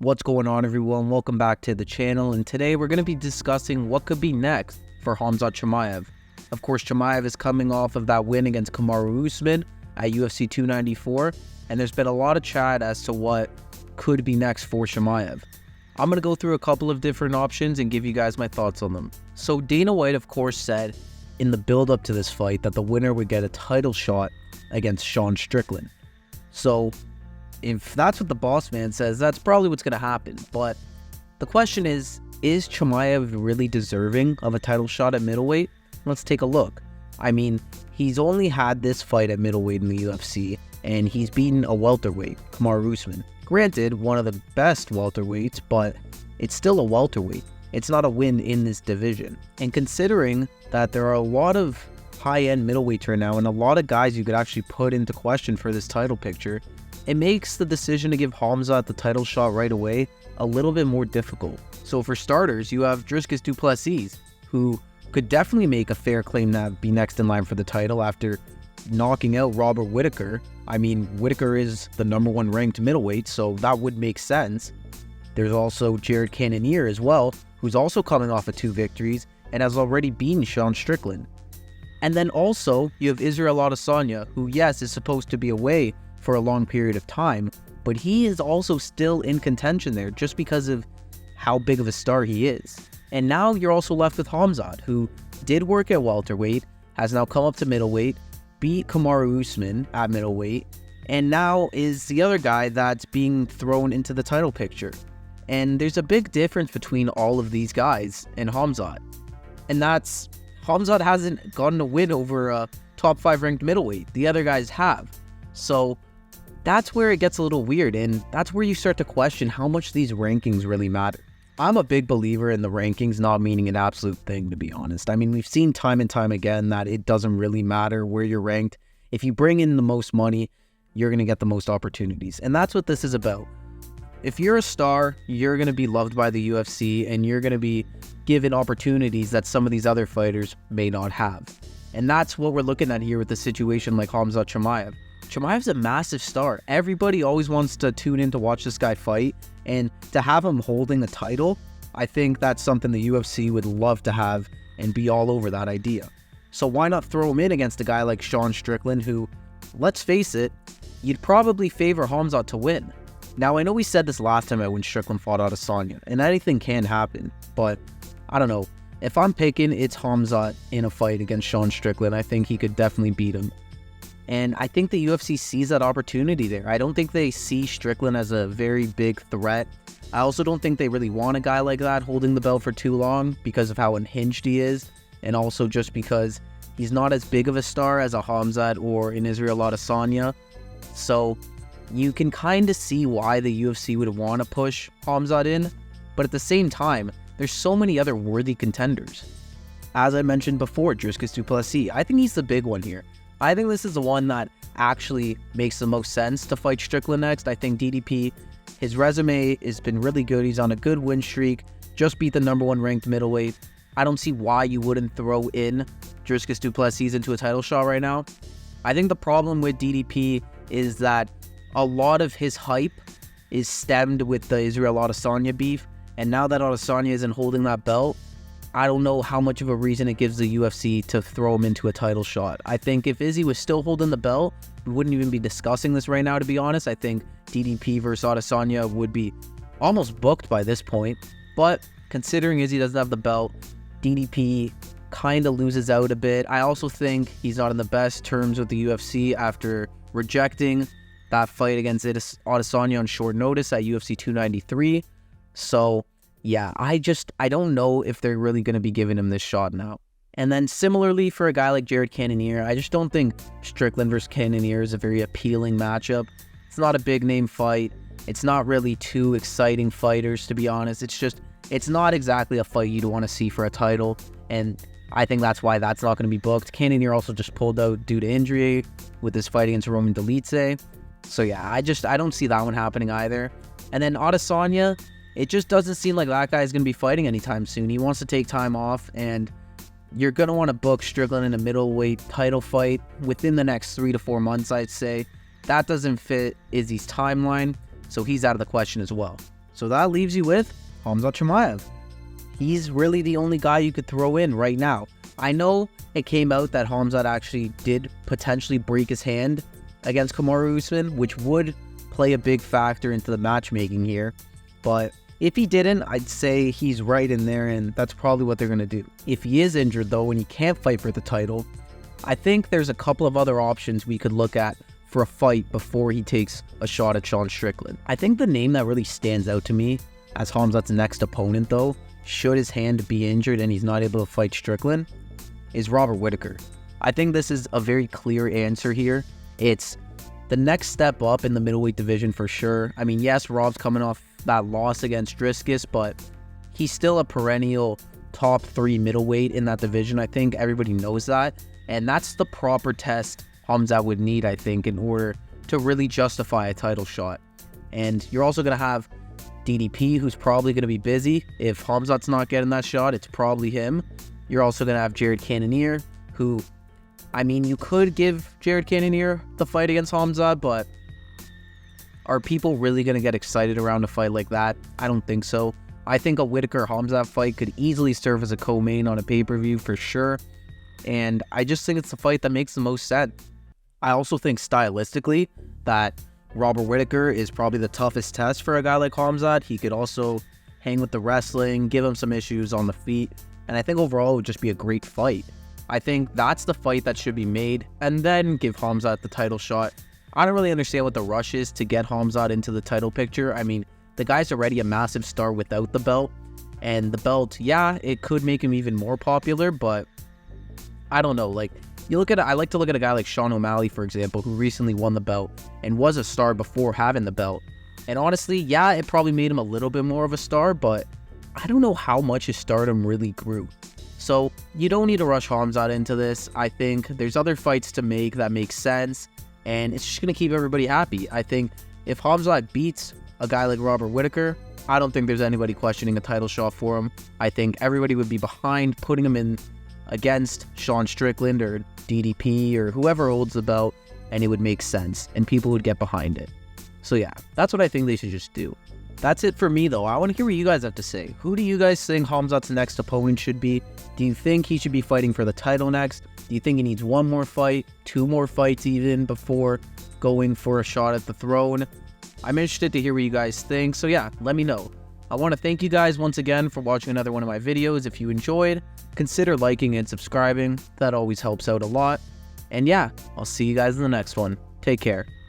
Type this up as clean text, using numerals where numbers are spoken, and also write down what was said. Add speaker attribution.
Speaker 1: What's going on, everyone? Welcome back to the channel, and today we're going to be discussing what could be next for Khamzat Chimaev. Of course, Chimaev is coming off of that win against Kamaru Usman at UFC 294, and there's been a lot of chat as to what could be next for Chimaev. I'm going to go through a couple of different options and give you guys my thoughts on them. So Dana White, of course, said in the build-up to this fight that the winner would get a title shot against Sean Strickland. So if that's what the boss man says, that's probably what's going to happen. But the question is Chimaev really deserving of a title shot at middleweight? Let's take a look. I mean, he's only had this fight at middleweight in the UFC, and he's beaten a welterweight, Kamaru Usman. Granted, one of the best welterweights, but it's still a welterweight. It's not a win in this division. And considering that there are a lot of high-end middleweights right now, and a lot of guys you could actually put into question for this title picture, it makes the decision to give Khamzat the title shot right away a little bit more difficult. So for starters, you have Dricus Du Plessis, who could definitely make a fair claim to be next in line for the title after knocking out Robert Whittaker. I mean, Whittaker is the #1 ranked middleweight, so that would make sense. There's also Jared Cannonier as well, who's also coming off of 2 victories and has already beaten Sean Strickland. And then also, you have Israel Adesanya, who, yes, is supposed to be away for a long period of time, but he is also still in contention there just because of how big of a star he is. And now you're also left with Khamzat, who did work at welterweight, has now come up to middleweight, beat Kamaru Usman at middleweight, and now is the other guy that's being thrown into the title picture. And there's a big difference between all of these guys and Khamzat. And that's, Khamzat hasn't gotten a win over a top 5 ranked middleweight. The other guys have. So that's where it gets a little weird, and that's where you start to question how much these rankings really matter. I'm a big believer in the rankings not meaning an absolute thing, to be honest. I mean, we've seen time and time again that it doesn't really matter where you're ranked. If you bring in the most money, you're going to get the most opportunities. And that's what this is about. If you're a star, you're going to be loved by the UFC, and you're going to be given opportunities that some of these other fighters may not have. And that's what we're looking at here with the situation like Khamzat Chimaev. Chimaev's a massive star. Everybody always wants to tune in to watch this guy fight, and to have him holding the title, I think that's something the UFC would love to have and be all over that idea. So why not throw him in against a guy like Sean Strickland, who, let's face it, you'd probably favor Khamzat to win. Now, I know we said this last time when Strickland fought Adesanya, and anything can happen, but I don't know. If I'm picking, it's Khamzat in a fight against Sean Strickland. I think he could definitely beat him. And I think the UFC sees that opportunity there. I don't think they see Strickland as a very big threat. I also don't think they really want a guy like that holding the belt for too long because of how unhinged he is, and also just because he's not as big of a star as a Khamzat or an Israel Adesanya. So you can kind of see why the UFC would want to push Khamzat in, but at the same time, there's so many other worthy contenders. As I mentioned before, Dricus Du Plessis, I think he's the big one here. I think this is the one that actually makes the most sense to fight Strickland next. I think DDP, his resume has been really good. He's on a good win streak, just beat the #1 ranked middleweight. I don't see why you wouldn't throw in Dricus Du Plessis into a title shot right now. I think the problem with DDP is that a lot of his hype is stemmed with the Israel Adesanya beef, and now that Adesanya isn't holding that belt, I don't know how much of a reason it gives the UFC to throw him into a title shot. I think if Izzy was still holding the belt, we wouldn't even be discussing this right now, to be honest. I think DDP versus Adesanya would be almost booked by this point. But considering Izzy doesn't have the belt, DDP kind of loses out a bit. I also think he's not in the best terms with the UFC after rejecting that fight against Adesanya on short notice at UFC 293. So yeah, I don't know if they're really going to be giving him this shot now. And then similarly for a guy like Jared Cannonier, I just don't think Strickland versus Cannonier is a very appealing matchup. It's not a big name fight. It's not really 2 exciting fighters, to be honest. It's not exactly a fight you'd want to see for a title. And I think that's why that's not going to be booked. Cannonier also just pulled out due to injury with his fight against Roman Dolidze. So yeah, I don't see that one happening either. And then Adesanya, it just doesn't seem like that guy is going to be fighting anytime soon. He wants to take time off, and you're going to want to book Strickland in a middleweight title fight within the next 3 to 4 months, I'd say. That doesn't fit Izzy's timeline, so he's out of the question as well. So that leaves you with Khamzat Chimaev. He's really the only guy you could throw in right now. I know it came out that Khamzat actually did potentially break his hand against Kamaru Usman, which would play a big factor into the matchmaking here. But if he didn't, I'd say he's right in there, and that's probably what they're going to do. If he is injured, though, and he can't fight for the title, I think there's a couple of other options we could look at for a fight before he takes a shot at Sean Strickland. I think the name that really stands out to me as Khamzat's next opponent, though, should his hand be injured and he's not able to fight Strickland, is Robert Whittaker. I think this is a very clear answer here. It's the next step up in the middleweight division for sure. I mean, yes, Rob's coming off that loss against Driscus, but he's still a perennial top 3 middleweight in that division. I think everybody knows that. And that's the proper test Khamzat would need, I think, in order to really justify a title shot. And you're also going to have DDP, who's probably going to be busy. If Khamzat's not getting that shot, it's probably him. You're also going to have Jared Cannonier, who, I mean, you could give Jared Cannonier the fight against Khamzat, but are people really going to get excited around a fight like that? I don't think so. I think a Whittaker-Khamzat fight could easily serve as a co-main on a pay-per-view for sure. And I just think it's the fight that makes the most sense. I also think stylistically that Robert Whittaker is probably the toughest test for a guy like Khamzat. He could also hang with the wrestling, give him some issues on the feet, and I think overall it would just be a great fight. I think that's the fight that should be made, and then give Khamzat the title shot. I don't really understand what the rush is to get Khamzat into the title picture. I mean, the guy's already a massive star without the belt, and the belt, yeah, it could make him even more popular, but I don't know, like, I like to look at a guy like Sean O'Malley, for example, who recently won the belt and was a star before having the belt. And honestly, yeah, it probably made him a little bit more of a star, but I don't know how much his stardom really grew. So you don't need to rush Khamzat into this. I think there's other fights to make that make sense, and it's just going to keep everybody happy. I think if Khamzat beats a guy like Robert Whittaker, I don't think there's anybody questioning a title shot for him. I think everybody would be behind putting him in against Sean Strickland or DDP or whoever holds the belt, and it would make sense and people would get behind it. So yeah, that's what I think they should just do. That's it for me though. I want to hear what you guys have to say. Who do you guys think Khamzat's next opponent should be? Do you think he should be fighting for the title next? Do you think he needs one more fight, 2 more fights even before going for a shot at the throne? I'm interested to hear what you guys think, so yeah, let me know. I want to thank you guys once again for watching another one of my videos. If you enjoyed, consider liking and subscribing. That always helps out a lot. And yeah, I'll see you guys in the next one. Take care.